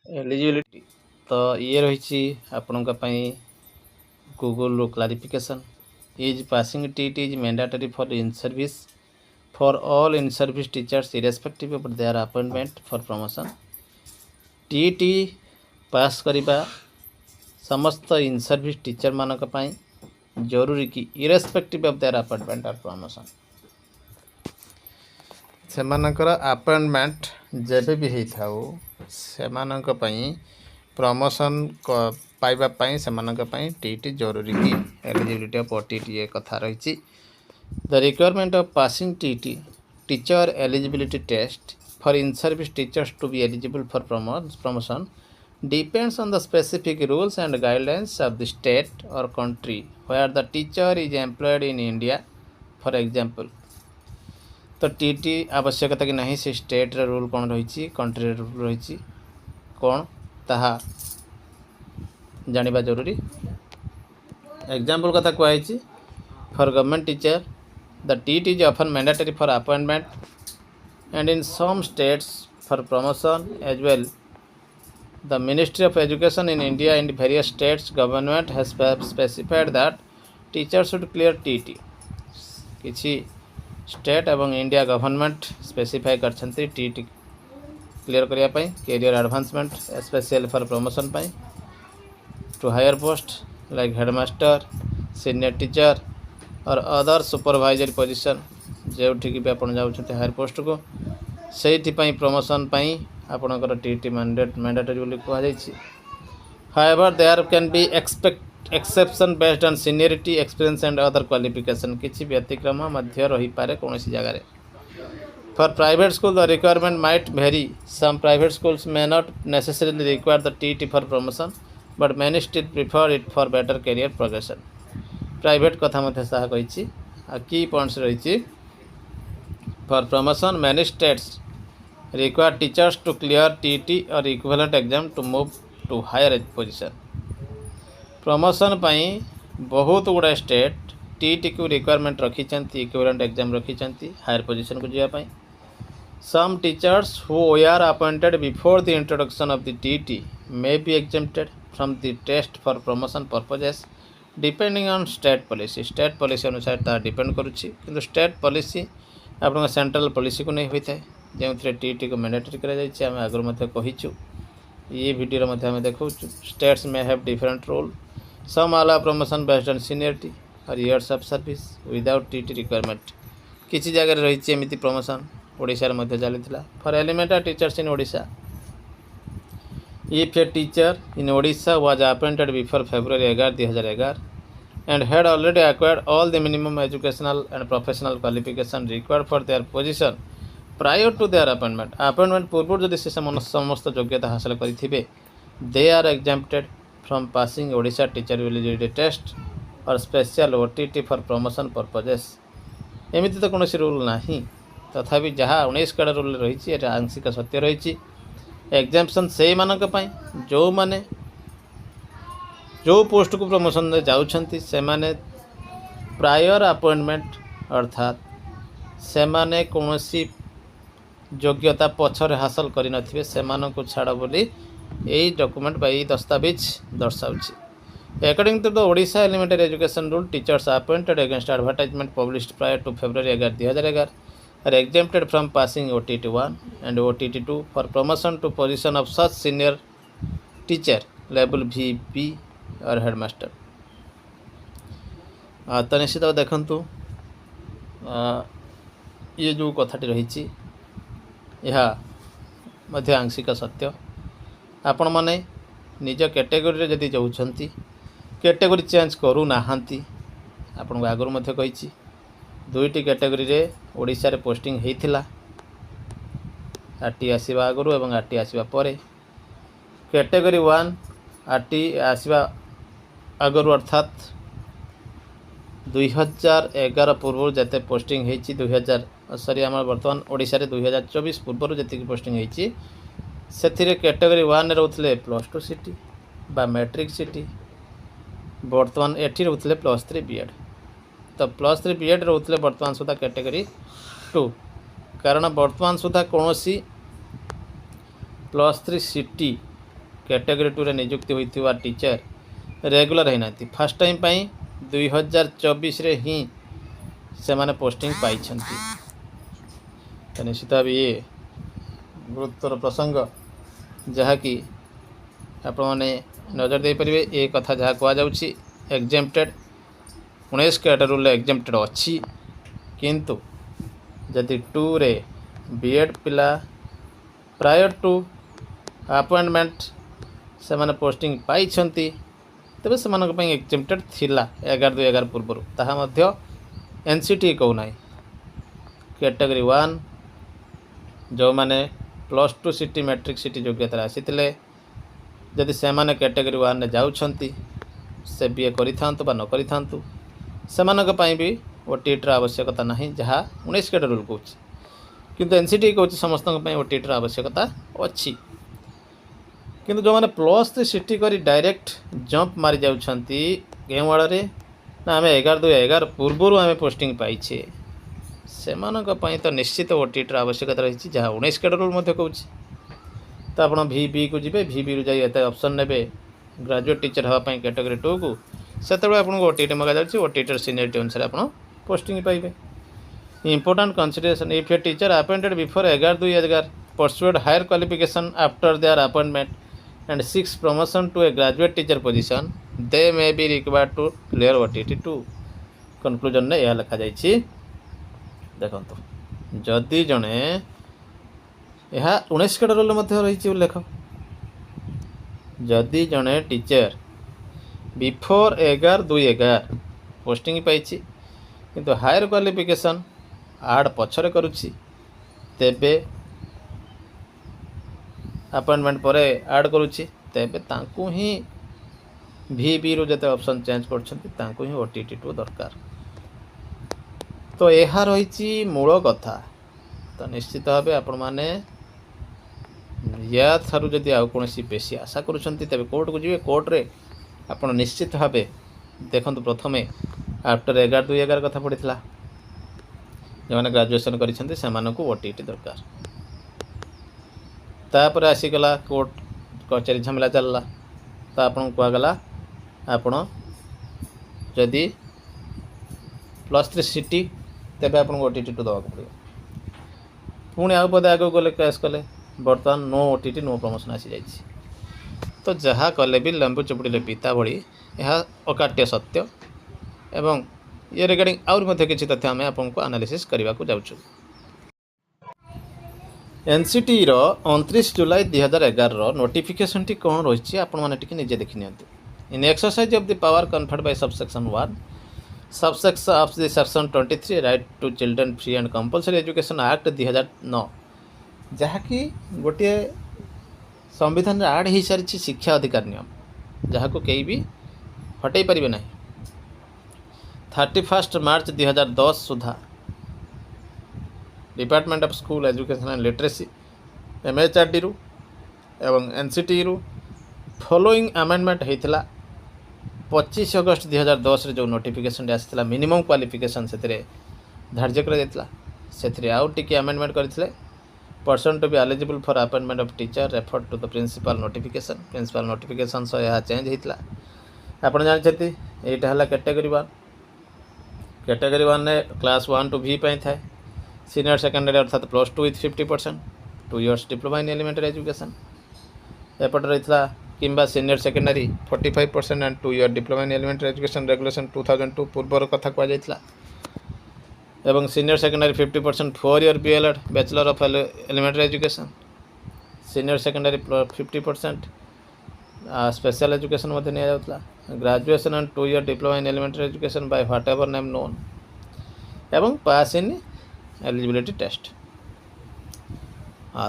Eligibility तो ये रही आपणों Google clarification is passing TT is mandatory for in service for all in service teachers irrespective of their appointment for promotion TT pass करवा समस्त in service teacher मानक जरूरी कि इरेस्पेक्टिव ऑफ देयर अपॉइंटमेंट और प्रमोशन सेमानकर appointment जेबे भी होता सेमानक पई प्रमोशन पाइबापी से टीटी जरूरी कि एलिजिबिलिटी ऑफ टीटी ये कथा रही the requirement of passing TET teacher eligibility test for in service teachers to be eligible for promotion depends on the specific rules and guidelines of the state or country where the teacher is employed in India. For example, तो TT आवश्यकता कि नहीं से state रे rule कौन रही country rule रही कौन ताहा जानिबा जरूरी। एग्जांपल कथा कहई for government teacher the TET is often mandatory for appointment and in some states for promotion as well. The Ministry of Education in India and various states government has specified that teachers should clear TT. किसी state एवं India government specify करछंती TT clear करिया पई career advancement special for promotion पई to higher post like headmaster senior teacher और other supervisory position जोठी कि आपण जाउछते हायर पोस्ट को सेठी पई प्रमोशन पई आपणकर टीटी मैंडेटरी बोली कहुई। However there can be exception based on seniority experience and other qualification किसी व्यतिक्रम मध्य रही पारे कौन सी जगह। For private school the requirement might vary some private schools may not necessarily require the TT for promotion but many still prefer it for better career progression. Private कथा मध्य साहा कही की पॉइंट्स रही for promotion many states require teachers to clear TT or equivalent exam to move to higher position। Promotion पाई बहुत गुड़ा state TT को रिक्वायरमेंट रखी इक्विवेलेंट एग्जाम रखी हायर पोजीशन को जावाई। Some teachers who are appointed before the introduction of the TT may be exempted from the test for promotion purposes depending on state policy अनुसार ता depend करुच्ची किंतु state policy आप central policy को नहीं होता है जो टीटी को मैंडेटरी करें आगे कहीचु ये वीडियो में देखो states may have different rule some allow promotion based on seniority और years of service without TT requirement किसी जगह रही एमती प्रमोशन ओडिशा रे चली for elementary teachers in Odisha if a teacher in Odisha was appointed before February 11, 2011 and had already acquired all the minimum educational and professional qualification required for their position prior to their appointment पूर्व जदि से समस्त योग्यता हासिल करेंगे they are exempted from passing Odisha teacher eligibility test और special OTT for promotion purposes. एमती तो कौन रूल ना तथापि जहाँ 19 कड़ा रूल रही आंशिक सत्य रही एग्जाम्पशन से मानक जो माने जो पोस्ट को प्रमोशन जाउछंती से माने प्रायर अपॉइंटमेंट अर्थात से माने कौनसी योग्यता पछरे हासिल करि नथिबे सेमान को छाड़ बोली यही डॉक्यूमेंट बाई दस्तावेज दर्शाउछि। According to the Odisha elementary education rule teachers appointed against advertisement published prior to February 11, 2011 are exempted from passing OTT 1 and OTT 2 for promotion to position of such senior teacher level VP और headmaster. तो निश्चित देखु ये जो कथाटी रही यह आंशिक सत्य आपण मैंने निज कैटेगोरी जदि जाऊँच कैटेगोरी चेंज करू नाहांती आपन को आगुरी कही दुईटी कैटेगोरी रे ओडिशा रे पोस्टिंग होता आरटी आसवा आगुरी और आरटी आसवा परे कैटेगोरी 1 आरटी आसवा आगुरी अर्थात 2011 पूर्व जिते पोस्टिंग होती 2000 आम बर्तमान ओडिशा रे 2024 पूर्व जी पोस्टिंग होती से कैटेगोरी 1 रोते +2 सीटी बा मैट्रिक सीटी बर्तमान एटी रोते +3 बीएड तो +3 बीएड रोते बर्तमान सुधा कैटेगोरी 2 कारण बर्तमान सुधा कौन +3 सीटी कैटेगरी 2 रे नियुक्ति होइथिबा टीचर रेगुलर है नाती फर्स्ट टाइम पाई 2024 रे ही से माने पोस्टिंग पाई छंती। तो निश्चित भाव ये गुरुत्वर प्रसंग जहाँकि आपण मैंने नजर दे पारे ये कथा जहाँ कहुच्छी एग्जेम्प्टेड 19 कैटेगोरी एग्जेम्प्टेड अच्छी किंतु जदि 2 रे बीएड पिला प्रायर टू अपॉइंटमेंट से माने पोस्टिंग पाई छंती तेबे से मानक पई एग्जेम्प्टेड थिला 11/2/11 पूर्व ताहा मध्य एनसीटी कहू ना कैटेगरी 1 जो माने +2 सिटी मैट्रिक सिटी योग्यता आसीथिले जदि से माने कैटेगरी 1 ने जाउछंती से बीए करिथांतु बा न करिथांतु सेमानक पई भी ओटीईटी आवश्यकता नहीं जहाँ 19 कैटेगरी रूल कहूँ किंतु एनसीटी कहूँ समस्त ओटीईटी आवश्यकता अच्छी किंतु जो मैंने +3 सिटी करी डायरेक्ट जंप मारी जाउछंती गेमवाड़े ना आम 11/2/11 पूर्वर आम पोस्टिंग पाइछे सेमानक पई तो निश्चित ओटीईटी आवश्यकता रही जहाँ 19 कैटेगरी कहूँ तो आप VB को जी VB रु जाए ऑप्शन ने ग्रेजुएट टीचर हाँपाई कैटेगरी 2 को से आपको ओटीईटी मगा जाए ओटीईटी सीनियरिटी अनुसार आप पोस्टिंग पाइबे। Important consideration if a teacher appointed before 11/2/11 pursued higher qualification after their appointment and seek promotion to a graduate teacher position they may be required to clear OTET 2 conclusion ने यह लिखा जाइए देखो जदि जड़े यह 19 कैटेगरी रही उल्लेख जदि जड़े टीचर बिफोर 11/2/11 पोस्टिंग पाई किंतु हायर क्वालिफिकेशन आड पछरे करुच्ची तेबे अपॉइंटमेंट पर आड करुच्ची तेबे तांकु ही VB रु जते ऑप्शन चेंज करछंती ही ओटीईटी 2 दरकार। तो यह रही मूल कथा तो निश्चित भाव आपण माने या थारु जदि आउ कोनोसी बेसी आशा करुछंती तेबे कोर्ट को जीवे कोर्ट रे आपण निश्चित भाव देखंतु प्रथमे आफ्टर 11/2/11 कथा पड़ीला जो मैंने ग्रेजुएशन करिसेंती सेमानकु ओटीईटी दरकार तापर आसीगला कोर्ट कचेरी झमेला चलला तो आपन कहगला आपण जदि +3 सिटी तेबे आपन ओटीईटी 2 दवा पड़ो पुणी आउ पदे आगे गले केस कले बर्तमान नो ओटीईटी नो प्रमोशन आसी जाइए तो जहाँ कले भी लेंबू चुपुड़ी पीता भली यह अकाट्य सत्य एवं ये रिगार्डिंग आउर मध्य किछि तथ्य आम आपको एनालिसिस करने को जाऊँ। एनसीटी रो 29 जुलाई 2011 नोटिफिकेशन टी कौन रही आपण मैंने निजे देखी नि in exercise of the power conferred by subsection 1 subsection of the section 23 right to children free and compulsory education act 2009 जहाँकि गोटे संविधान आड हो सारी शिक्षा अधिकार नियम जहाँ को कहीं भी हटई पारे ना 31 मार्च 2010 सुधा department of school education and literacy MHRD रु एवं NCT रु फॉलोइंग अमेंडमेंट होता 25 अगस्त 2010 रे जो नोटिफिकेशन आसाला मिनिमम क्वालिफिकेशन से धार्य कर आउ टी अमेंडमेंट करते person to be eligible for appointment of teacher refer to the principal notification सह यह चेंज होता आप जानते यहाँ है कैटेगरी 1 कैटेगरी 1 ने क्लास 1 to V थाए सीनियर सेकेंडरी अर्थात +2 with 50% 2 years diploma in elementary education एपटे रही किंबा senior secondary 45% and 2 year diploma in elementary education regulation 2002 पूर्वर कथा कहुला एवं senior secondary 50% 4 year BLED bachelor of elementary education senior secondary 50% special education graduation and 2 year diploma in elementary education by whatever name known एवं पास इन eligibility test.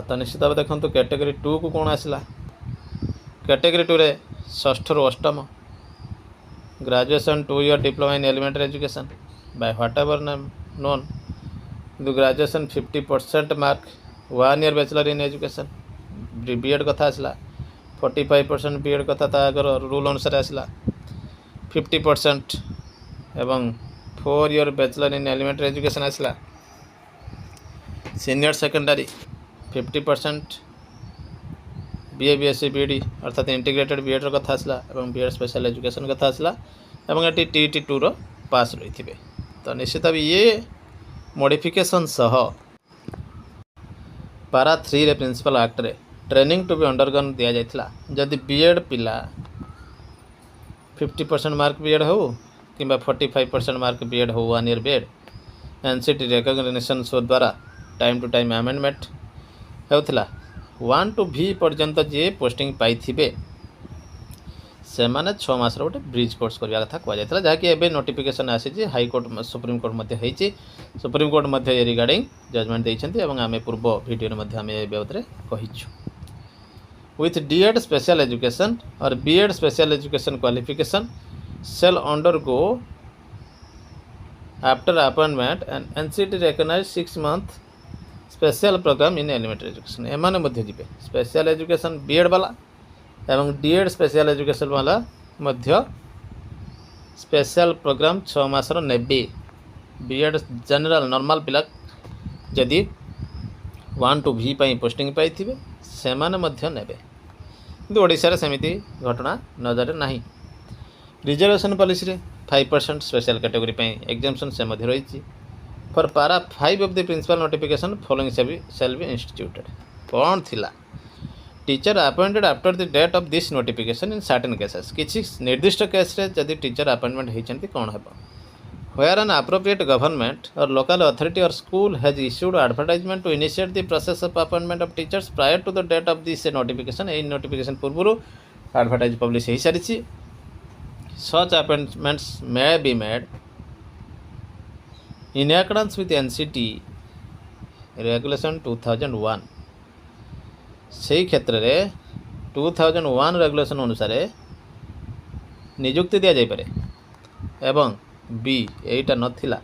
तो निश्चित भाव देखो category 2 को कौन आसला कैटेगरी 2 रे षष्ठ रु अष्टम graduation 2 year diploma in elementary education by whatever name known किंतु graduation 50% mark 1 year bachelor in education BEd कथा आसला 45% बीएड कथा तागर रूल अनुसार आसला 50% एवं 4 year bachelor in elementary education आसला senior secondary 50% BA BSc BEd अर्थात इंटीग्रेटेड बीएड कथा आसला और बीएड स्पेशल एजुकेशन कथा आसला और ये टीईटी 2 रो पास रही थे। तो निश्चित भाव ये मॉडिफिकेशन सह पारा 3 रे प्रिंसिपल एक्ट रे ट्रेनिंग टू बी अंडरगन दिया जाइथिला। जदि बीएड पिला 50% मार्क बीएड हो कि 45% मार्क बीएड हो 1 ईयर बीएड एनसीटी रिकग्निशन शो द्वारा टाइम टू टाइम अमेंडमेंट होता 1 to V पर्यंत जे पोस्टिंग पाई से माने 6 मास गोटे ब्रिज कोर्स करने कथा कहुला जहाँकि एवं नोटिफिकेशन आसी हाईकोर्ट सुप्रीम कोर्ट होती सुप्रीम कोर्ट रिगार्डिंग जजमेंट देते आम पूर्व वीडियो आम बाबद कहीचु। विथ डीएड स्पेशल एजुकेशन और BEd special education qualification shall undergo after appointment and NCT recognized 6-month special program in elementary education। एमाने मध्य जीवे स्पेशल एजुकेशन बीएड वाला एवं डीएड स्पेशल एजुकेशन वाला मध्य स्पेशल प्रोग्राम 6 मासर नेबे। बीएड जनरल नॉर्मल पिला जदि 1 to V pi posting पाई थिबे सेमाने मध्य नेबे किंतु ओडिशा रे सेमिति घटना नजर नाही। रिजर्वेशन पॉलिसी रे 5% स्पेशल कैटेगरी पे एग्जाम्पशन से मध्य रही for para 5 of the principal notification following shall be instituted. कौन थिला teacher appointed after the date of this notification in certain cases किसी निर्दिष्ट केस रे जदि टीचर अपॉइंटमेंट होइछंती कौन हेबो वेयर एन एप्रोप्रिएट गवर्नमेंट और लोकल अथॉरिटी और school has issued advertisement to initiate the process of appointment of teachers prior to the date of this notification. ए नोटिफिकेशन पूर्व एडवर्टाइज पब्लिश हो सारी। Such appointments may be made in accordance with NCT Regulation 2001। सही क्षेत्र रे 2001 regulation अनुसार नियुक्ति दिया जाई पारे एवं बी एटा नथिला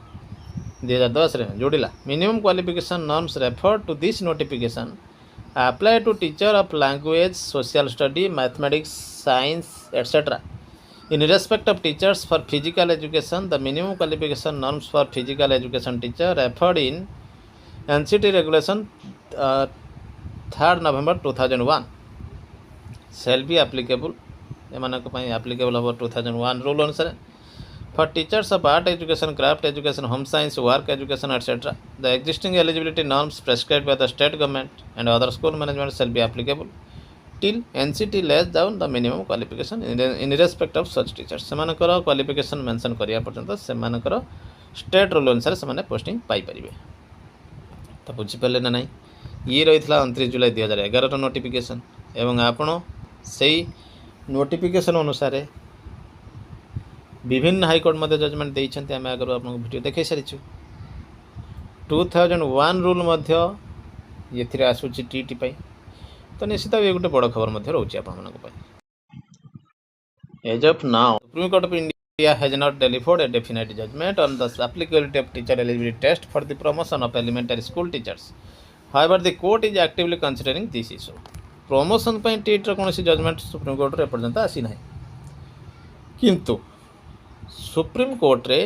2010 रे जोड़िला minimum qualification norms refer to this notification apply to teacher of language social study mathematics science etcetera. In respect of teachers for physical education, the minimum qualification norms for physical education teacher referred in NCT Regulation 3rd November 2001 shall be applicable। एमानक पई applicable होबो 2001 rule अनुसार for teachers of art education, craft education, home science, work education, etc. The existing eligibility norms prescribed by the state government and other school management shall be applicable till NCT lays down the minimum qualification in respect of such teachers। सेमानकर qualification mention करिया पर्यंत सेमानकर state rule अनुसार से posting पाई परिबे। तो बुझी पाले ना नहीं ये रही 29 जुलाई 2011 नोटिफिकेशन एवं आपण से नोटिफिकेशन अनुसार विभिन्न हाईकोर्ट मध्य जजमेंट देइछन्ते आम आगर आपन वीडियो देखै सारिछु। 2001 रूल मध्य ये आसूची टीटी पाई तो निश्चित ये गोटे बड़ खबर मध्य रोचे आप as of now supreme court of India has not delivered a definite judgement on the applicability of teacher eligibility test for the promotion of elementary school teachers. However the court is actively considering this issue. Promotion पर TET कौन judgement supreme court रे पर्यंत आसी ना किंतु supreme court रे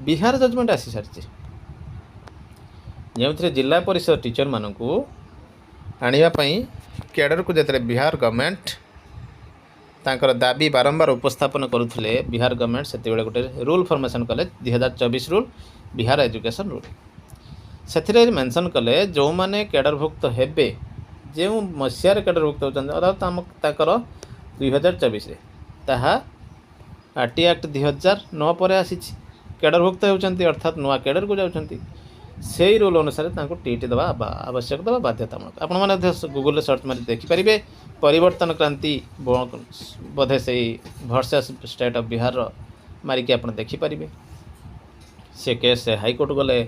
Bihar judgement आसी सारी जो जिला परिषद टीचर मानू आनियापाई कैडर को जैसे बिहार गवर्नमेंट तांकर दाबी बारंबार उपस्थापन करुले बिहार गवर्नमेंट से गोटे रूल फॉर्मेशन कले 2024 रूल बिहार एजुकेशन रूल से मेंशन कले जो माने कैडरभुक्त हेबे जो मसीहार कैडरभुक्त होती अर्थात 2024 ताहा आरटी एक्ट 2009 पर आसी कैडरभुक्त होती अर्थात नुआ कैडर को जाऊँगी से रूल अनुसार टीटी दवा आवश्यक दवा बाध्यतामूलक। आपण मैंने गूगल सर्च मारी देखिपारे परिवर्तन क्रांति बोधे से वर्सेस स्टेट ऑफ बिहार मारिकी आप देखिपारे से केस हाईकोर्ट गले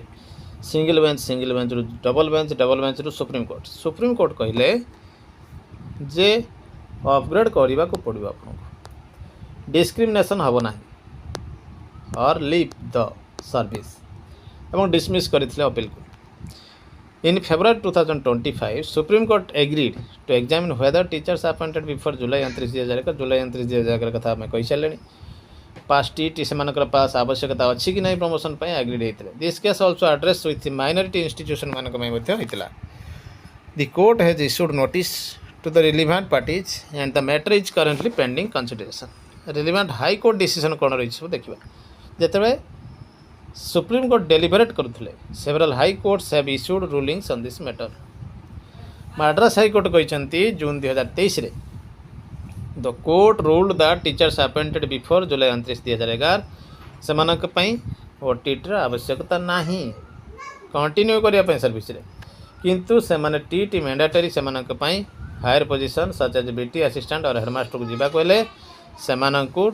सिंगल बेंच रु डबल बेंच रु सुप्रीम कोर्ट कहले जे अपग्रेड करने को पड़ो आपको डिस्क्रिमिनेशन हम ना और लीव द सर्विस एवं डिसमिस करते अपील को। In February 2025 Supreme Court agreed to examine whether teachers appointed before July 29 2011 July 29 2011 कथा आम कही सारे पास टी से पास आवश्यकता अच्छी कि नहीं प्रमोशन एग्रीड होते। This case also address with minority institution मान the court has issued notice to the relevant parties and the matter is currently pending consideration. Relevant high court decision कौन रही सब देखिए जिते सुप्रीम कोर्ट डेलीबरेट करुले several high courts have issued rulings on this matter. Madras high court कहते June 2023 रे the court ruled that teachers appointed before July 29 2011 से OTT आवश्यकता नहीं कंटिन्यू करने सर्विस रे किंतु से टीटी मैंडेटरी से higher position such as BT assistant और हेडमास्टर को जीवा कहले से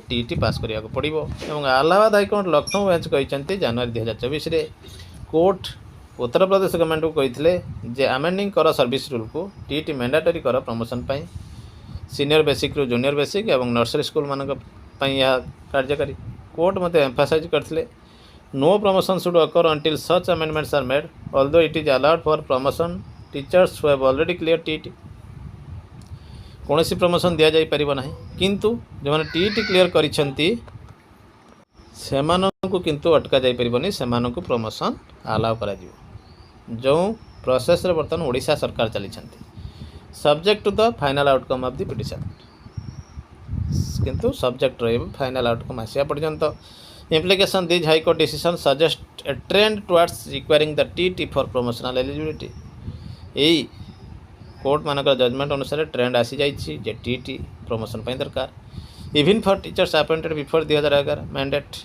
टीटी पास करने को पड़ो. और इलाहाबाद हाईकोर्ट लखनऊ बेंच कहते जनवरी 2024 रे कोर्ट उत्तर प्रदेश गवर्नमेंट को कहते जे अमेंडिंग कर सर्विस रूल को टीटी मैंडेटरी कर प्रमोशन सीनियर बेसिक रु जूनियर बेसिक और नर्सरी स्कूल मान कार्यकारी. कोर्ट मत एम्फासाइज करते no promotion should occur until such amendments are made although it is allowed for promotion teachers who have already clear TET. कौन सी promotion दि जापर ना किंतु जो मैंने टीटी क्लियर करिसेंती किंतु अटका जापरनी से प्रमोशन अलाउ करा जो प्रोसेस रे बर्तमान ओडिशा सरकार चली subject to the final outcome of the petition किंतु सब्जेक्ट रही फाइनल आउटकम आसा पर्यंत. Implication this high court decision suggest a trend towards requiring the TT for promotional eligibility. यही कोर्ट मानक जजमेंट अनुसार ट्रेंड आसी जाइए जे टीटी प्रमोशन दरकार even for teachers appointed before 2011 mandate.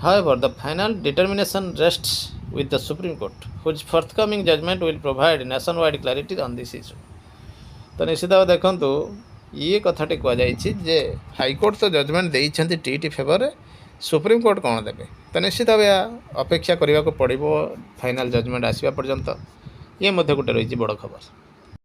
However the final determination rests with the Supreme Court whose forthcoming judgment will provide nationwide clarity on this issue. तो निश्चित भाव देखु ये कथाटी कहुई हाईकोर्ट तो जजमेंट देते टीटी फेवर सुप्रीम कोर्ट कौन देवे तो निश्चित भाव अपेक्षा करने को पड़ो फाइनल जजमेंट आसवा पर्यंत ये गोटे रही बड़ खबर.